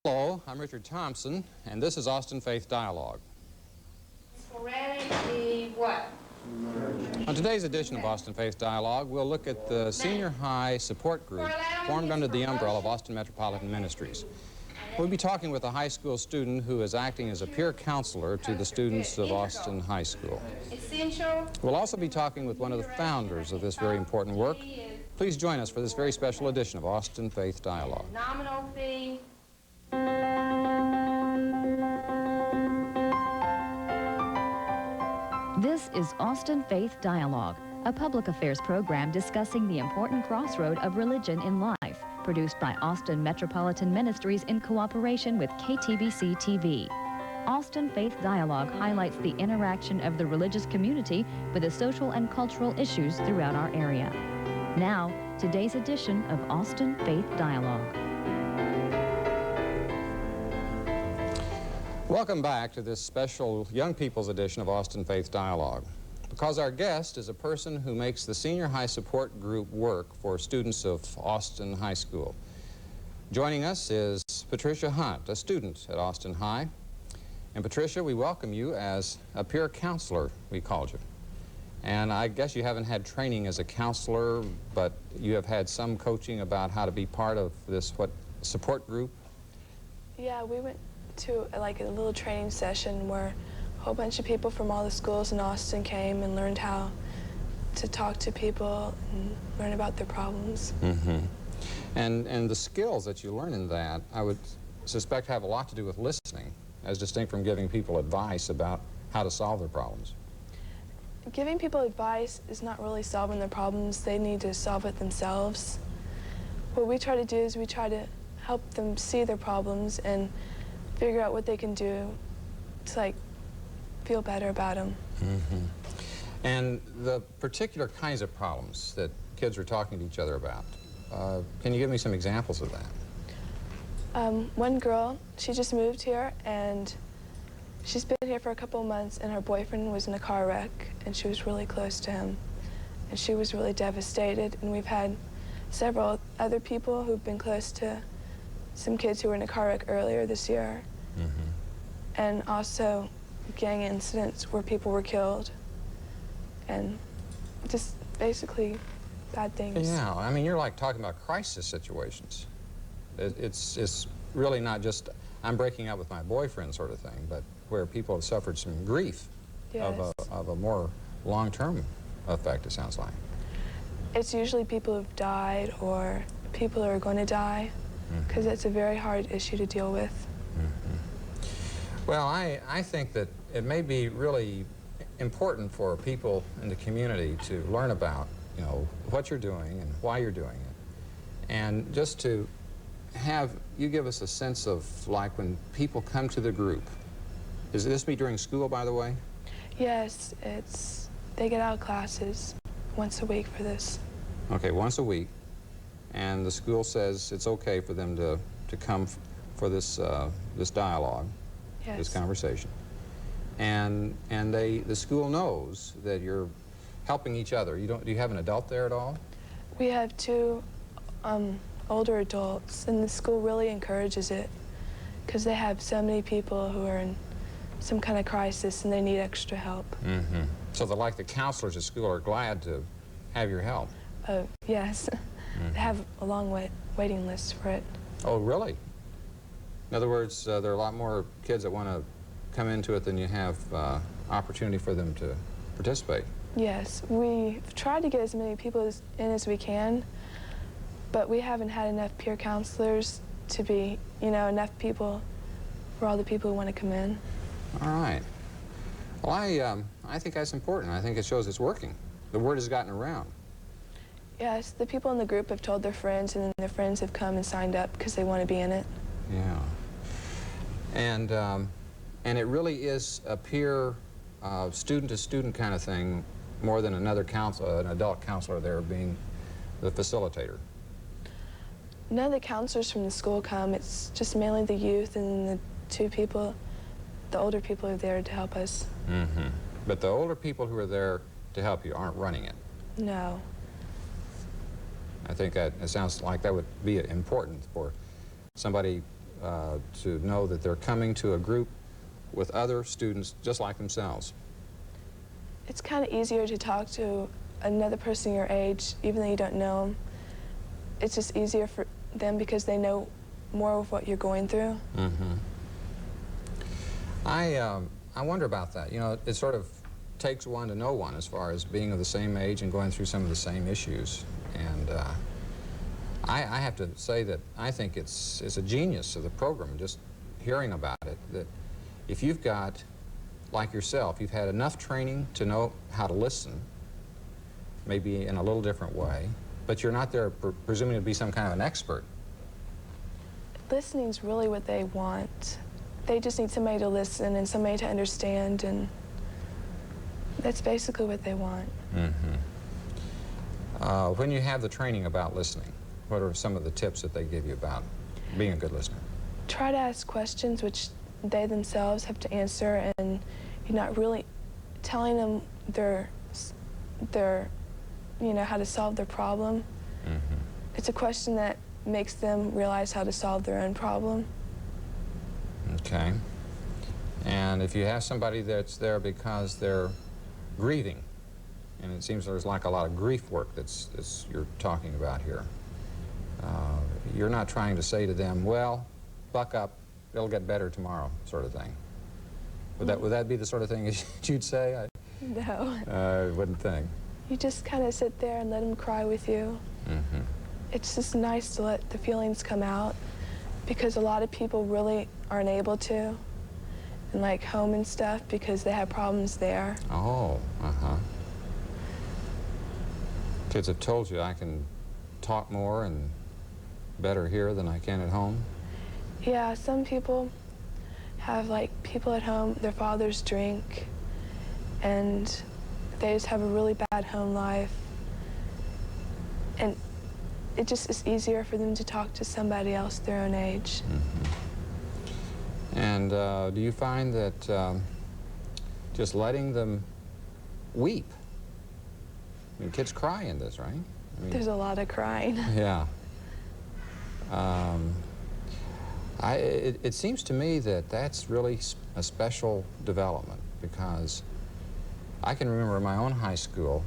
Hello, I'm Richard Thompson, and this is Austin Faith Dialogue. Sporadic, the what? On today's edition of Austin Faith Dialogue, we'll look at the senior high support group formed under the umbrella of Austin Metropolitan Ministries. We'll be talking with a high school student who is acting as a peer counselor to the students of Austin High School. Essential. We'll also be talking with one of the founders of this very important work. Please join us for this very special edition of Austin Faith Dialogue. Nominal fee. This is Austin Faith Dialogue, a public affairs program discussing the important crossroad of religion in life, produced by Austin Metropolitan Ministries in cooperation with KTBC TV. Austin Faith Dialogue highlights the interaction of the religious community with the social and cultural issues throughout our area. Now, today's edition of Austin Faith Dialogue. Welcome back to this special Young People's edition of Austin Faith Dialogue. Because our guest is a person who makes the senior high support group work for students of Austin High School. Joining us is Patricia Hunt, a student at Austin High. And Patricia, we welcome you as a peer counselor, we called you. And I guess you haven't had training as a counselor, but you have had some coaching about how to be part of this, support group? Yeah, we went to like a little training session where a whole bunch of people from all the schools in Austin came and learned how to talk to people and learn about their problems. Mm-hmm. And the skills that you learn in that, I would suspect, have a lot to do with listening, as distinct from giving people advice about how to solve their problems. Giving people advice is not really solving their problems. They need to solve it themselves. What we try to do is we try to help them see their problems and figure out what they can do to like feel better about them. Mm-hmm. And the particular kinds of problems that kids are talking to each other about, can you give me some examples of that? One girl, she just moved here and she's been here for a couple of months, and her boyfriend was in a car wreck and she was really close to him and she was really devastated. And we've had several other people who've been close to some kids who were in a car wreck earlier this year. Mm-hmm. And also gang incidents where people were killed and just basically bad things. Yeah, I mean, you're like talking about crisis situations. It's really not just I'm breaking up with my boyfriend sort of thing, but where people have suffered some grief. Yes. of a more long-term effect, it sounds like. It's usually people who've died or people who are going to die, because it's a very hard issue to deal with. Mm-hmm. Well, I think that it may be really important for people in the community to learn about, you know, what you're doing and why you're doing it. And just to have you give us a sense of, like, when people come to the group. Is this be during school, by the way? Yes, they get out of classes once a week for this. Okay, once a week. And the school says it's okay for them to come for this dialogue, Yes. this conversation. And the school knows that you're helping each other. Do you have an adult there at all? We have two older adults, and the school really encourages it because they have so many people who are in some kind of crisis and they need extra help. Mm-hmm. So the counselors at school are glad to have your help. Yes. Mm-hmm. They have a long waiting list for it. Oh, really? In other words, there are a lot more kids that want to come into it than you have opportunity for them to participate. Yes, we've tried to get as many people in as we can, but we haven't had enough peer counselors to be, enough people for all the people who want to come in. All right. Well, I think that's important. I think it shows it's working. The word has gotten around. Yes, the people in the group have told their friends, and then their friends have come and signed up because they want to be in it. Yeah. And it really is a peer, student-to-student kind of thing, more than an adult counselor there being the facilitator. None of the counselors from the school come. It's just mainly the youth and the the older people are there to help us. Mm-hmm. But the older people who are there to help you aren't running it. No. I think that it sounds like that would be important for somebody to know that they're coming to a group with other students just like themselves? It's kind of easier to talk to another person your age, even though you don't know them. It's just easier for them because they know more of what you're going through. Mm-hmm. I wonder about that. You know, it sort of takes one to know one as far as being of the same age and going through some of the same issues. And I have to say that I think it's a genius of the program, just hearing about it, that if you've got, like yourself, you've had enough training to know how to listen, maybe in a little different way, but you're not there presuming to be some kind of an expert. Listening's really what they want. They just need somebody to listen and somebody to understand, and that's basically what they want. Mm-hmm. When you have the training about listening, what are some of the tips that they give you about being a good listener? Try to ask questions which they themselves have to answer, and you're not really telling them you know, how to solve their problem. Mm-hmm. It's a question that makes them realize how to solve their own problem. Okay. And if you have somebody that's there because they're grieving, and it seems there's like a lot of grief work that's you're talking about here, you're not trying to say to them, well, buck up, it'll get better tomorrow, sort of thing. Would that be the sort of thing you'd say? No. I wouldn't think. You just kind of sit there and let them cry with you. Mm-hmm. It's just nice to let the feelings come out, because a lot of people really aren't able to, and like home and stuff, because they have problems there. Oh, uh-huh. Kids have told you I can talk more and better here than I can at home? Yeah, some people have like people at home, their fathers drink, and they just have a really bad home life. And it just is easier for them to talk to somebody else their own age. Mm-hmm. And do you find that just letting them weep, I mean, kids cry in this, right? I mean, There's a lot of crying. yeah. It seems to me that that's really a special development, because I can remember in my own high school,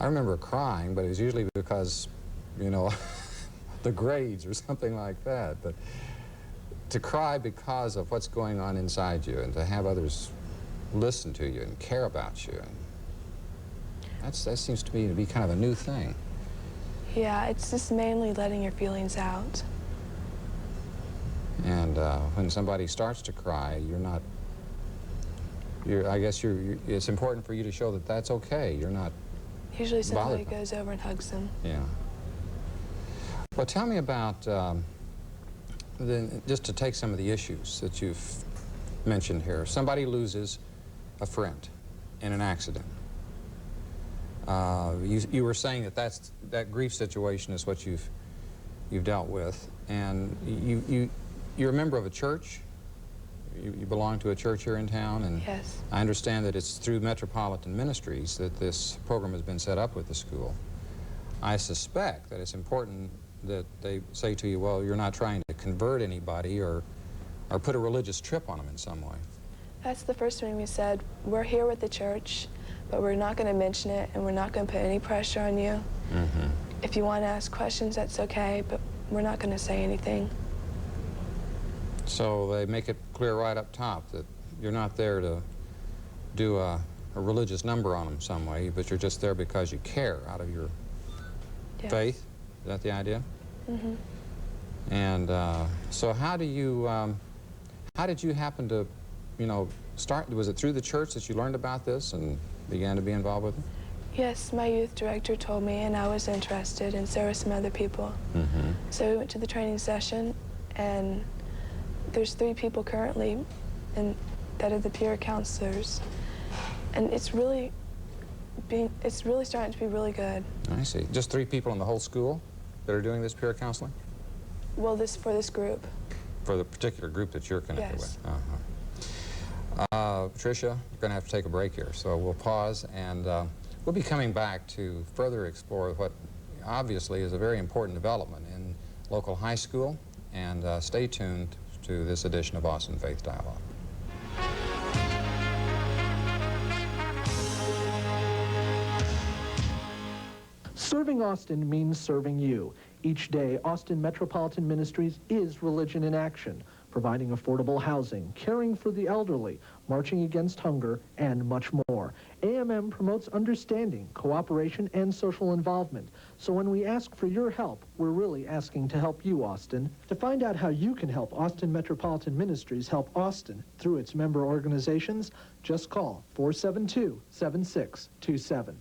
I remember crying, but it was usually because, you know, the grades or something like that. But to cry because of what's going on inside you, and to have others listen to you and care about you, and that seems to me to be kind of a new thing. Yeah, it's just mainly letting your feelings out. And when somebody starts to cry, I guess it's important for you to show that that's okay. You're not Usually somebody bothered. goes over and hugs them. Yeah. Well, tell me about, just to take some of the issues that you've mentioned here. Somebody loses a friend in an accident. You were saying that grief situation is what you've dealt with, and you're a member of a church. You belong to a church here in town, and Yes. I understand that it's through Metropolitan Ministries that this program has been set up with the school. I suspect that it's important that they say to you, well, you're not trying to convert anybody or put a religious trip on them in some way. That's the first thing we said. We're here with the church, but we're not going to mention it, and we're not going to put any pressure on you. Mm-hmm. If you want to ask questions, that's okay, but we're not going to say anything. So they make it clear right up top that you're not there to do a religious number on them some way, but you're just there because you care out of your Yes. faith. Is that the idea? Mm-hmm. And so how did you happen to, start? Was it through the church that you learned about this and began to be involved with it? Yes, my youth director told me, and I was interested, and so were some other people. Mm-hmm. So we went to the training session, and there's 3 people currently that are the peer counselors, and it's really starting to be really good. I see. Just 3 people in the whole school that are doing this peer counseling? Well, for this group. For the particular group that you're connected Yes. with? Uh-huh. Tricia, we're going to have to take a break here, so we'll pause, and we'll be coming back to further explore what obviously is a very important development in local high school and stay tuned to this edition of Austin Faith Dialogue. Serving Austin means serving you. Each day, Austin Metropolitan Ministries is Religion in Action, providing affordable housing, caring for the elderly, marching against hunger, and much more. AMM promotes understanding, cooperation, and social involvement. So when we ask for your help, we're really asking to help you, Austin. To find out how you can help Austin Metropolitan Ministries help Austin through its member organizations, just call 472-7627.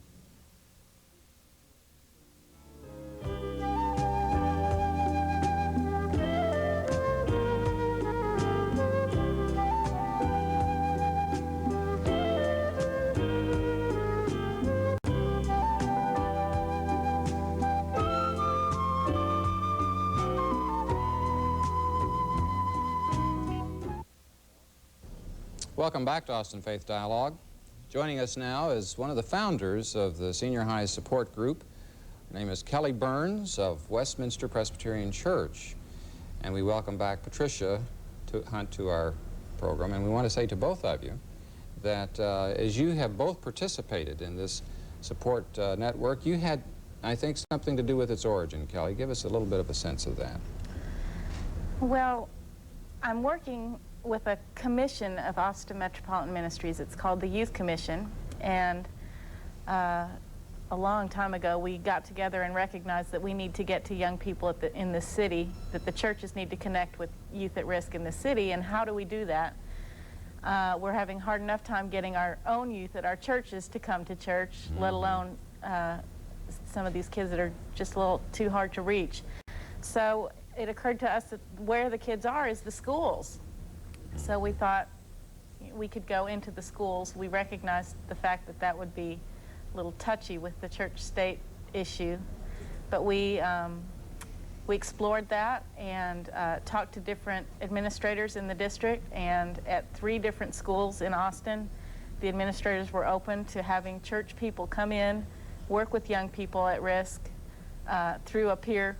Welcome back to Austin Faith Dialogue. Joining us now is one of the founders of the Senior High Support Group. Her name is Kelly Burns of Westminster Presbyterian Church. And we welcome back Patricia Hunt to our program. And we want to say to both of you that as you have both participated in this support network, you had, I think, something to do with its origin. Kelly, give us a little bit of a sense of that. Well, I'm working with a commission of Austin Metropolitan Ministries. It's called the Youth Commission, and a long time ago we got together and recognized that we need to get to young people in the city, that the churches need to connect with youth at risk in the city. And how do we do that? We're having hard enough time getting our own youth at our churches to come to church, let alone some of these kids that are just a little too hard to reach. So it occurred to us that where the kids are is the schools. So we thought we could go into the schools. We recognized the fact that that would be a little touchy with the church-state issue, but we explored that and talked to different administrators in the district, and at 3 different schools in Austin, the administrators were open to having church people come in, work with young people at risk through a peer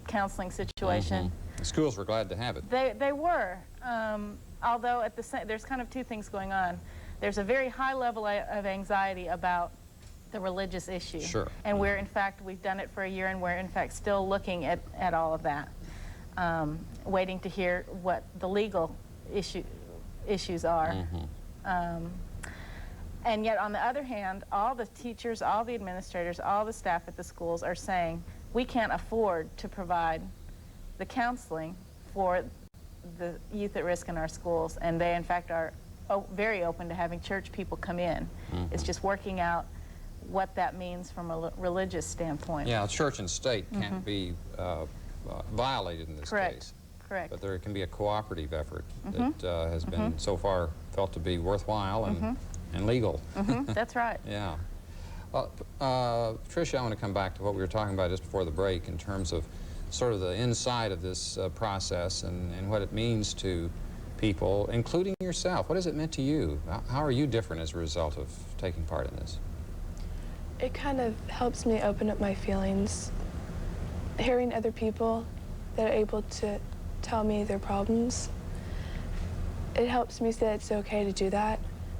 counseling situation. The schools were glad to have it. They were, although at the same, there's kind of 2 things going on. There's a very high level of anxiety about the religious issue. Sure. And we're, in fact, we've done it for a year, and we're, in fact, still looking at all of that, waiting to hear what the legal issues are. And yet, on the other hand, all the teachers, all the administrators, all the staff at the schools are saying, we can't afford to provide the counseling for the youth at risk in our schools, and they in fact are very open to having church people come in. It's just working out what that means from a religious standpoint. Yeah, church and state can't be violated in this case. Correct. But there can be a cooperative effort that has been so far felt to be worthwhile and legal. That's right. Yeah. Well, Tricia, I want to come back to what we were talking about just before the break in terms of sort of the inside of this process and what it means to people, including yourself. What has it meant to you? How are you different as a result of taking part in this? It kind of helps me open up my feelings. Hearing other people that are able to tell me their problems, it helps me say that it's okay to do that,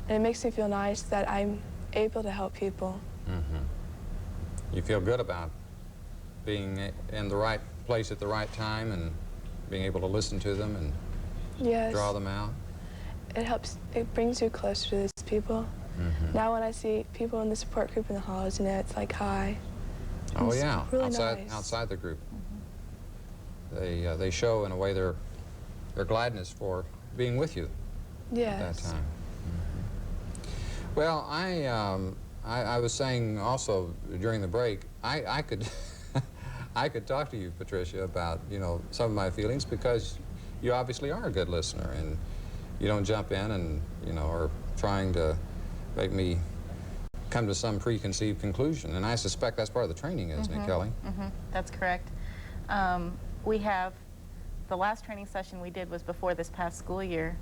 and it makes me feel nice that I'm able to help people. You feel good about being in the right place at the right time and being able to listen to them and draw them out? It helps, it brings you closer to these people. Now when I see people in the support group in the halls, you know, it's like, hi. Oh It's yeah, really nice. outside the group. They show in a way their gladness for being with you at that time. Well, I was saying also during the break, I could I could talk to you, Patricia, about, you know, some of my feelings, because you obviously are a good listener and you don't jump in and, you know, are trying to make me come to some preconceived conclusion. And I suspect that's part of the training, isn't it, Kelly? That's correct. We have, the last training session we did was before this past school year,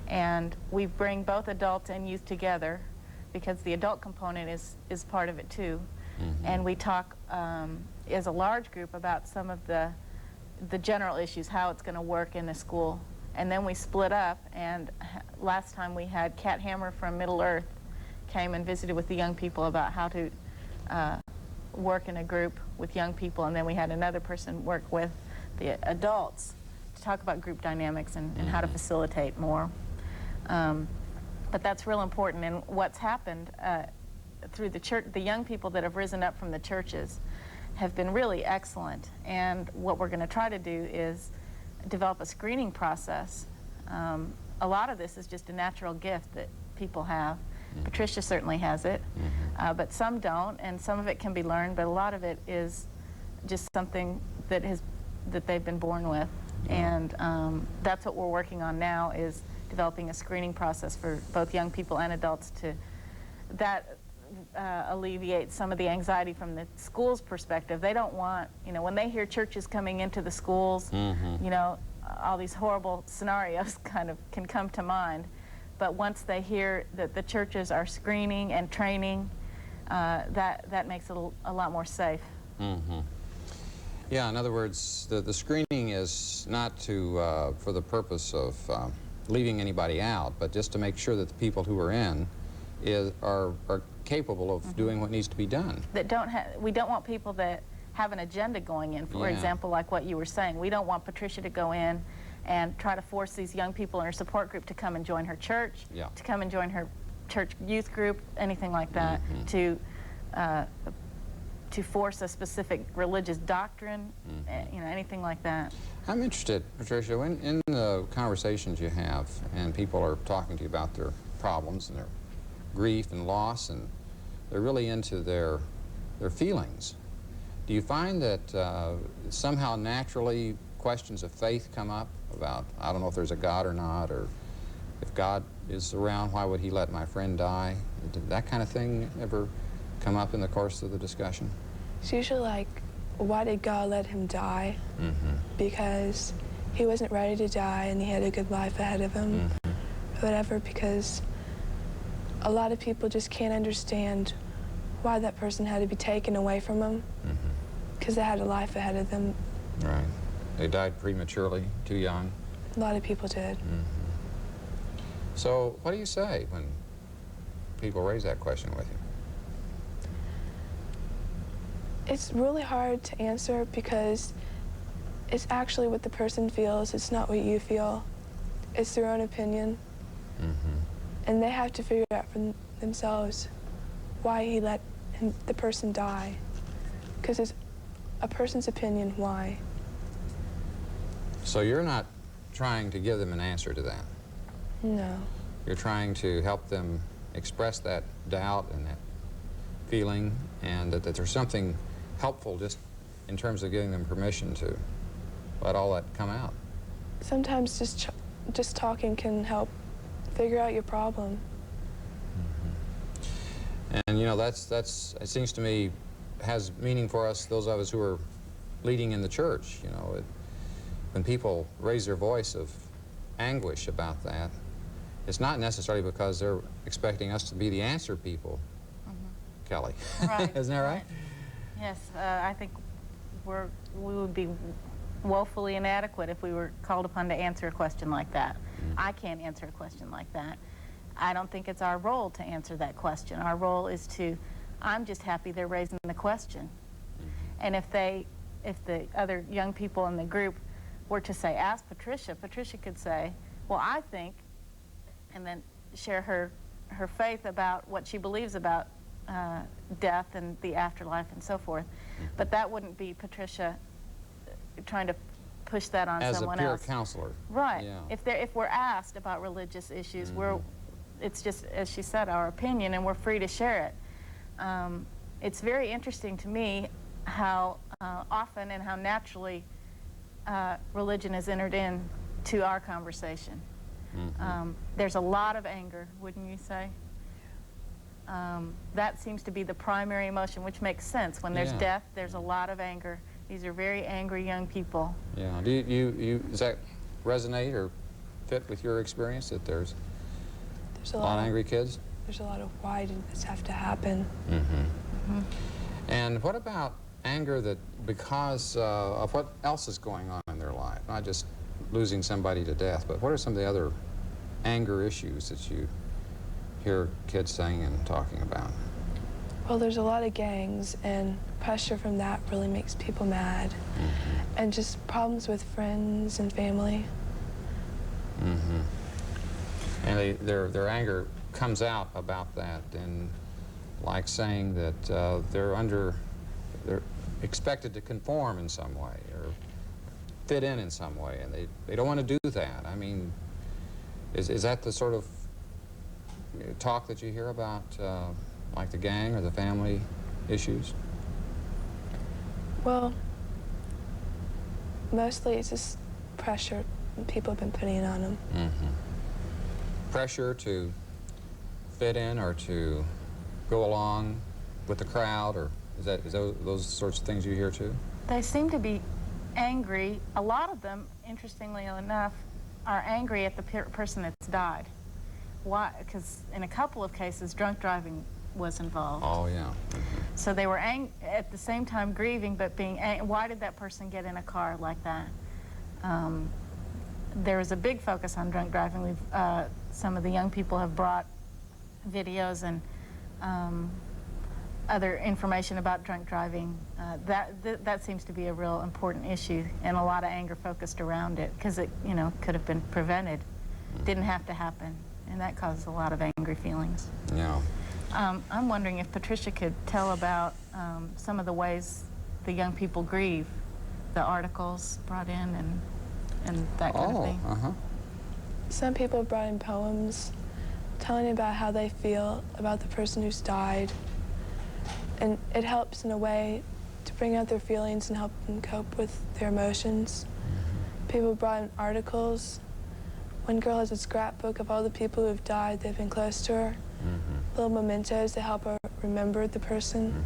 and we bring both adults and youth together because the adult component is part of it too. And we talk as a large group about some of the the general issues, how it's going to work in the school. And then we split up, and last time we had Kat Hammer from Middle Earth came and visited with the young people about how to work in a group with young people, and then we had another person work with the adults to talk about group dynamics and how to facilitate more. But that's real important, and what's happened through the church, the young people that have risen up from the churches have been really excellent, and what we're going to try to do is develop a screening process. A lot of this is just a natural gift that people have. Patricia certainly has it, but some don't, and some of it can be learned, but a lot of it is just something that they've been born with. And that's what we're working on now, is developing a screening process for both young people and adults to alleviate some of the anxiety from the school's perspective. They don't want, you know, when they hear churches coming into the schools, you know, all these horrible scenarios kind of can come to mind. But once they hear that the churches are screening and training, that makes it a lot more safe. Yeah, in other words, the screening is not to for the purpose of leaving anybody out, but just to make sure that the people who are in are capable of doing what needs to be done. That we don't want people that have an agenda going in, for example, like what you were saying. We don't want Patricia to go in and try to force these young people in her support group to come and join her church, to come and join her church youth group, anything like that, to force a specific religious doctrine, you know, anything like that. I'm interested, Patricia, in the conversations you have and people are talking to you about their problems and their grief and loss, and they're really into their feelings. Do you find that somehow naturally questions of faith come up about, I don't know if there's a God or not, or if God is around, why would he let my friend die? Did that kind of thing ever come up in the course of the discussion? It's usually like, why did God let him die? Because he wasn't ready to die and he had a good life ahead of him, or whatever, because a lot of people just can't understand why that person had to be taken away from them, because they had a life ahead of them. Right. They died prematurely, too young. A lot of people did. So what do you say when people raise that question with you? It's really hard to answer because it's actually what the person feels. It's not what you feel. It's their own opinion. And they have to figure it out for themselves why he let the person die. Because it's a person's opinion why. So you're not trying to give them an answer to that? No. You're trying to help them express that doubt and that feeling, and that there's something helpful just in terms of giving them permission to let all that come out. Sometimes just talking can help figure out your problem. And you know, it seems to me, has meaning for us, those of us who are leading in the church. You know, when people raise their voice of anguish about that, it's not necessarily because they're expecting us to be the answer people, Kelly. Right. Isn't that right? Yes, I think we would be woefully inadequate if we were called upon to answer a question like that. I can't answer a question like that. I don't think it's our role to answer that question. Our role is I'm just happy they're raising the question. And if the other young people in the group were to say, ask Patricia, Patricia could say, well, I think, and then share her faith about what she believes about death and the afterlife and so forth. But that wouldn't be Patricia trying to push that on someone else. As a peer counselor. Right. Yeah. If we're asked about religious issues, it's just, as she said, our opinion, and we're free to share it. It's very interesting to me how often and how naturally religion has entered into our conversation. There's a lot of anger, wouldn't you say? That seems to be the primary emotion, which makes sense. When there's death, there's a lot of anger. These are very angry young people. Yeah. Does that resonate or fit with your experience, that there's a lot of angry kids? There's a lot of why did this have to happen? And what about anger that because of what else is going on in their life, not just losing somebody to death, but what are some of the other anger issues that you hear kids saying and talking about? Well, there's a lot of gangs, and pressure from that really makes people mad. And just problems with friends and family. And their anger comes out about that, and like saying that they're expected to conform in some way or fit in some way, and they don't want to do that. I mean, is that the sort of talk that you hear about, like the gang or the family issues? Well, mostly it's just pressure people have been putting on them. Pressure to fit in or to go along with the crowd, or is those sorts of things you hear too? They seem to be angry. A lot of them, interestingly enough, are angry at the person that's died. Why? Because in a couple of cases, drunk driving was involved. Oh, yeah. So they were at the same time grieving, but being why did that person get in a car like that? There was a big focus on drunk driving. Some of the young people have brought videos and other information about drunk driving. That seems to be a real important issue, and a lot of anger focused around it, because it, could have been prevented. Didn't have to happen, and that causes a lot of angry feelings. Yeah. I'm wondering if Patricia could tell about some of the ways the young people grieve, the articles brought in and that kind of thing. Some people brought in poems telling about how they feel about the person who's died. And it helps in a way to bring out their feelings and help them cope with their emotions. People brought in articles. One girl has a scrapbook of all the people who have died that have been close to her. Little mementos to help her remember the person.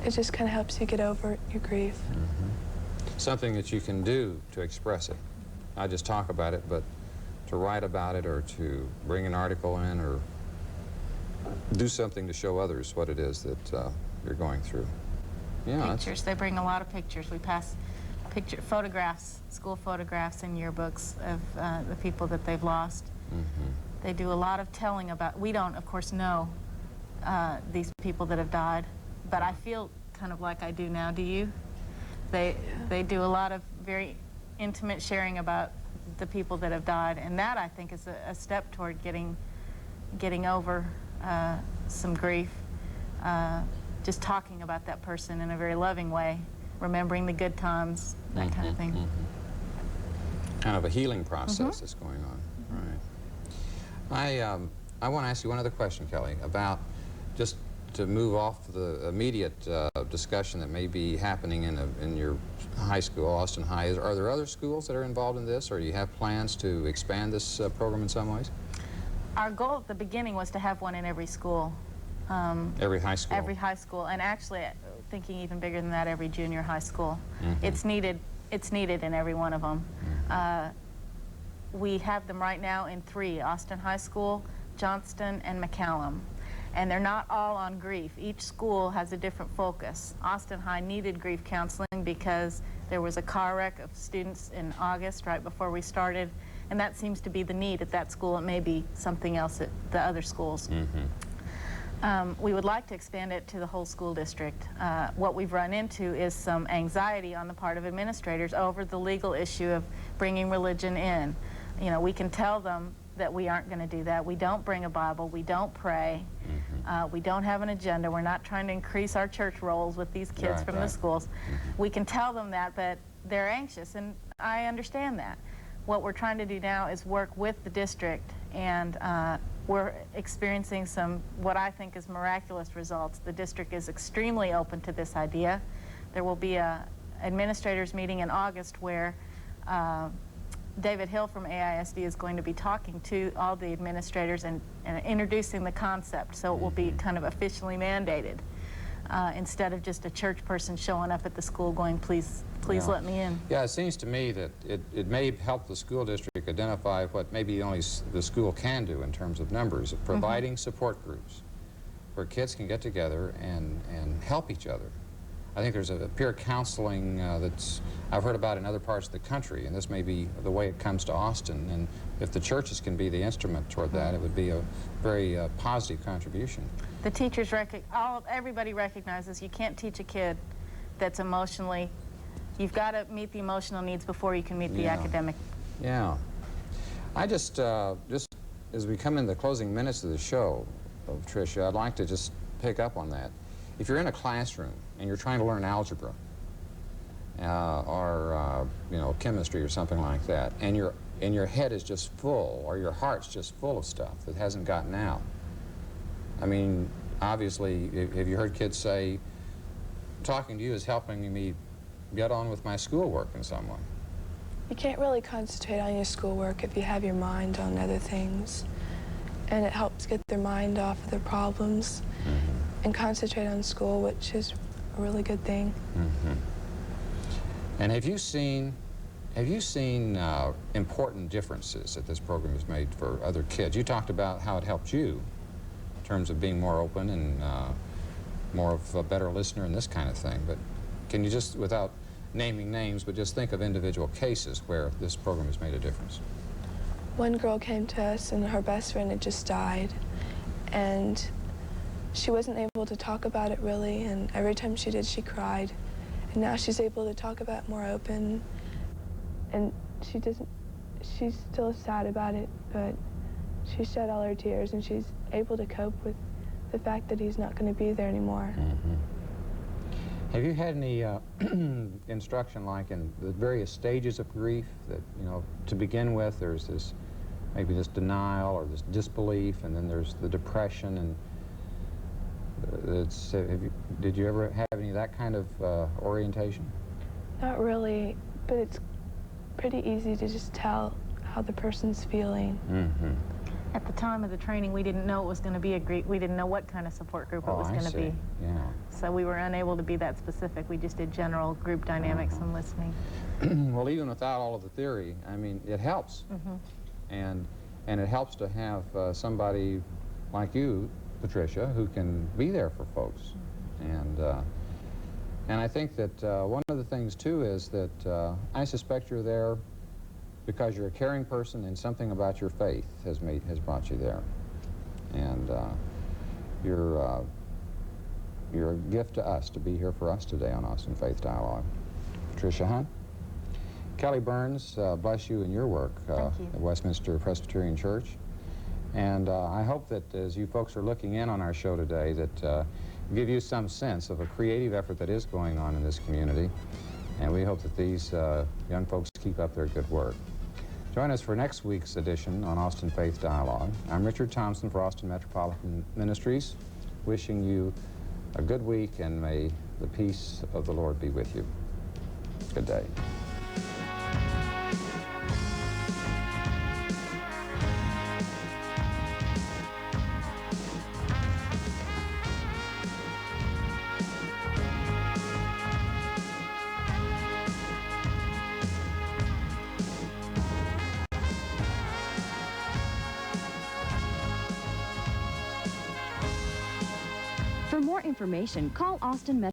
It just kind of helps you get over your grief. Something that you can do to express it. Not just talk about it, but to write about it or to bring an article in or do something to show others what it is that you're going through. Yeah, Pictures. They bring a lot of pictures. We pass photographs, school photographs and yearbooks of the people that they've lost. They do a lot of telling about, we don't, of course, know these people that have died, but I feel kind of like I do now. Do you? They do a lot of very intimate sharing about the people that have died, and that, I think, is a step toward getting over some grief. Just talking about that person in a very loving way, remembering the good times, that kind of thing. Kind of a healing process that's going on. Right. I want to ask you one other question, Kelly, about just to move off the immediate discussion that may be happening in your high school, Austin High. Are there other schools that are involved in this, or do you have plans to expand this program in some ways? Our goal at the beginning was to have one in every school. Every high school? Every high school, and actually, thinking even bigger than that, every junior high school. It's needed in every one of them. We have them right now in 3, Austin High School, Johnston, and McCallum. And they're not all on grief. Each school has a different focus. Austin High needed grief counseling because there was a car wreck of students in August, right before we started, and that seems to be the need at that school. It may be something else at the other schools. We would like to expand it to the whole school district. What we've run into is some anxiety on the part of administrators over the legal issue of bringing religion in. We can tell them that we aren't going to do that. We don't bring a Bible. We don't pray. We don't have an agenda. We're not trying to increase our church rolls with these kids from the schools. We can tell them that, but they're anxious, and I understand that. What we're trying to do now is work with the district, and we're experiencing some, what I think is miraculous results. The district is extremely open to this idea. There will be a administrators meeting in August where David Hill from AISD is going to be talking to all the administrators and introducing the concept, so it will be kind of officially mandated instead of just a church person showing up at the school going, please let me in. Yeah, it seems to me that it may help the school district identify what maybe only the school can do in terms of numbers, of providing support groups where kids can get together and help each other. I think there's a peer counseling that's I've heard about in other parts of the country, and this may be the way it comes to Austin. And if the churches can be the instrument toward that, it would be a very positive contribution. The teachers, everybody recognizes you can't teach a kid that's emotionally, you've got to meet the emotional needs before you can meet the academic. Yeah. I just as we come in the closing minutes of the show, Tricia, I'd like to just pick up on that. If you're in a classroom and you're trying to learn algebra or you know, chemistry or something like that, and your head is just full, or your heart's just full of stuff that hasn't gotten out. I mean, obviously, have you heard kids say, talking to you is helping me get on with my schoolwork in some way? You can't really concentrate on your schoolwork if you have your mind on other things. And it helps get their mind off of their problems and concentrate on school, which is a really good thing. And have you seen important differences that this program has made for other kids? You talked about how it helped you in terms of being more open and more of a better listener and this kind of thing, but can you just, without naming names, but just think of individual cases where this program has made a difference? One girl came to us and her best friend had just died, and she wasn't able to talk about it really, and every time she did, she cried. And now she's able to talk about it more open, and she's still sad about it, but she shed all her tears, and she's able to cope with the fact that he's not going to be there anymore. Have you had any instruction, like in the various stages of grief, that, you know, to begin with, there's this, maybe this denial or this disbelief, and then there's the depression, and did you ever have any of that kind of orientation? Not really, but it's pretty easy to just tell how the person's feeling. At the time of the training, we didn't know it was going to be a group. We didn't know what kind of support group it was going to be. Yeah. So we were unable to be that specific. We just did general group dynamics and listening. Well, even without all of the theory, I mean, it helps. And it helps to have somebody like you, Patricia, who can be there for folks. And I think that one of the things, too, is that I suspect you're there because you're a caring person, and something about your faith has brought you there. And you're a gift to us to be here for us today on Austin Faith Dialogue. Patricia Hunt. Kelly Burns, bless you in your work at Westminster Presbyterian Church. And I hope that as you folks are looking in on our show today, that give you some sense of a creative effort that is going on in this community. And we hope that these young folks keep up their good work. Join us for next week's edition on Austin Faith Dialogue. I'm Richard Thompson for Austin Metropolitan Ministries, wishing you a good week, and may the peace of the Lord be with you. Good day. For more information, call Austin Metro.